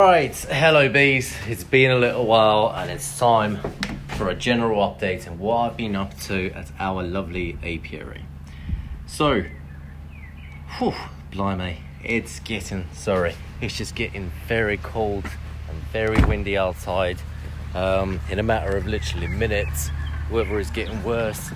Right, hello bees, it's been a little while and it's time for a general update on what I've been up to at our lovely apiary. So, blimey, it's just getting very cold and very windy outside. In a matter of literally minutes, weather is getting worse.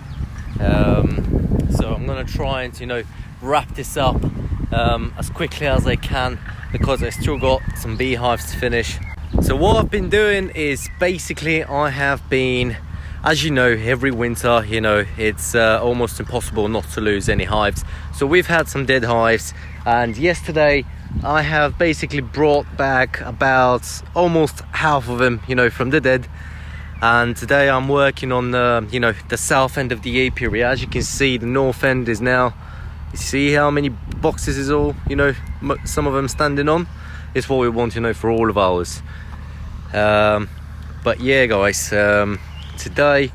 So I'm gonna try and wrap this up as quickly as I can, because I still got some beehives to finish. So what I've been doing is basically I have been, as you know, every winter, it's almost impossible not to lose any hives. So we've had some dead hives, and yesterday I have basically brought back about almost half of them, from the dead. And today I'm working on the south end of the apiary. As you can see, the north end is now, you see how many boxes is all, some of them standing on. It's what we want, for all of ours. But yeah, guys, today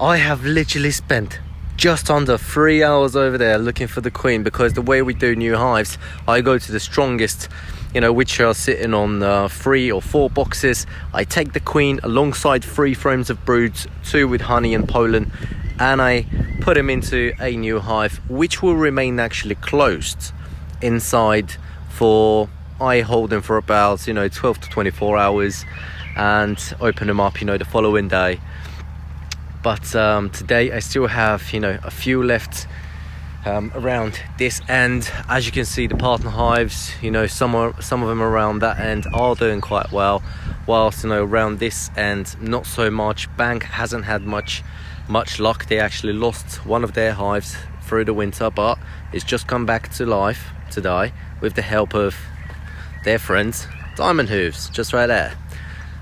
I have literally spent just under 3 hours over there looking for the queen, because the way we do new hives, I go to the strongest, which are sitting on 3 or 4 boxes. I take the queen alongside 3 frames of broods, 2 with honey and pollen, and I put them into a new hive, which will remain actually closed inside for, I hold them for about 12 to 24 hours and open them up the following day. But today I still have a few left around this end. As you can see, the partner hives, some of them around that end are doing quite well, whilst around this end not so much. Bank hasn't had much luck. They actually lost one of their hives through the winter, but it's just come back to life today with the help of their friends Diamond Hooves, just right there.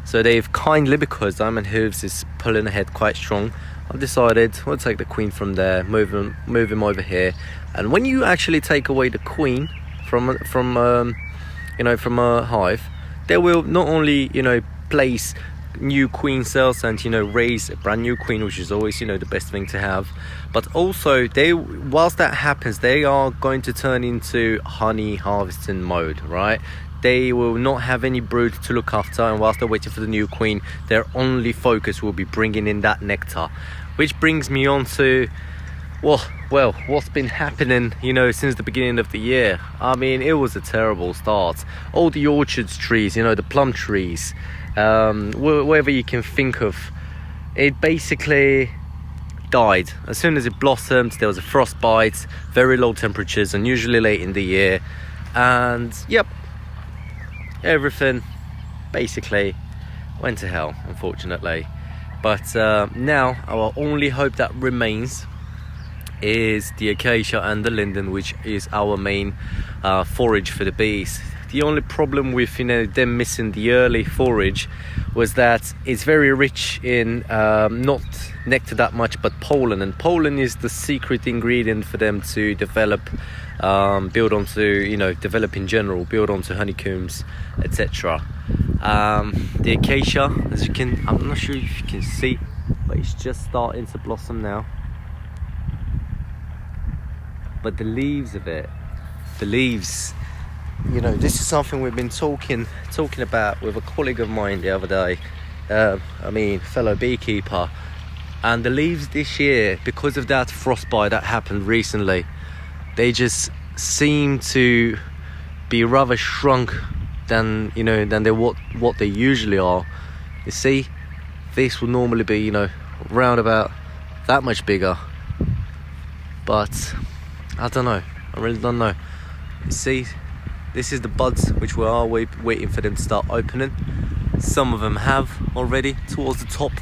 So they've kindly, because Diamond Hooves is pulling ahead quite strong, I've decided we'll take the queen from there, move him over here. And when you actually take away the queen from a hive, they will not only place new queen cells and raise a brand new queen, which is always the best thing to have, but also whilst that happens, they are going to turn into honey harvesting mode, right? They will not have any brood to look after, and whilst they're waiting for the new queen, their only focus will be bringing in that nectar. Which brings me on to what's been happening since the beginning of the year. I mean, it was a terrible start. All the orchards trees, the plum trees, whatever you can think of, it basically died as soon as it blossomed. There was a frostbite, very low temperatures, unusually late in the year, and yep, everything basically went to hell, unfortunately. But now our only hope that remains is the acacia and the linden, which is our main forage for the bees. The only problem with them missing the early forage was that it's very rich in not nectar that much, but pollen, and pollen is the secret ingredient for them to develop, build onto, develop in general, build onto honeycombs, etc. The acacia, as you can, I'm not sure if you can see, but it's just starting to blossom now. But the leaves of it, this is something we've been talking about with a colleague of mine the other day, fellow beekeeper, and the leaves this year, because of that frostbite that happened recently, they just seem to be rather shrunk than they what they usually are. You see, this would normally be round about that much bigger, but I don't know, I really don't know. You see, this is the buds which we are waiting for them to start opening. Some of them have already towards the top,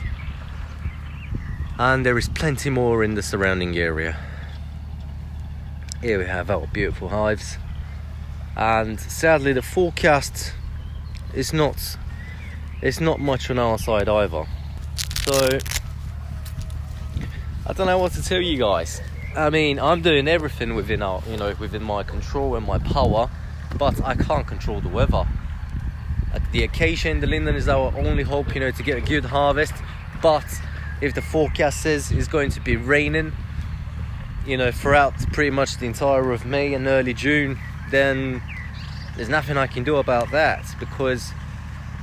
and there is plenty more in the surrounding area. Here we have our beautiful hives, and sadly the forecast is not much on our side either. So I don't know what to tell you guys. I mean, I'm doing everything within my control and my power, but I can't control the weather. The acacia and the linden is our only hope, to get a good harvest. But if the forecast says it's going to be raining, throughout pretty much the entire of May and early June, then there's nothing I can do about that, because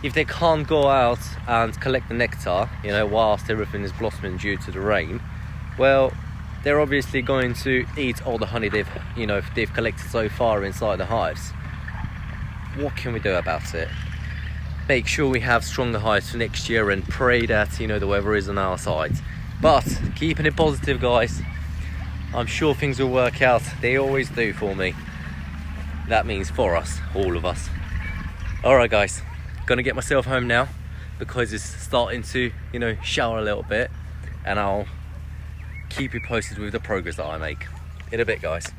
if they can't go out and collect the nectar, you know, whilst everything is blossoming due to the rain, well, they're obviously going to eat all the honey they've collected so far inside the hives. What can we do about it? Make sure we have stronger hives for next year and pray that, you know, the weather is on our side. But keeping it positive, guys. I'm sure things will work out. They always do for me. That means for us, all of us. Alright guys, gonna get myself home now because it's starting to, you know, shower a little bit, and I'll keep you posted with the progress that I make. In a bit, guys.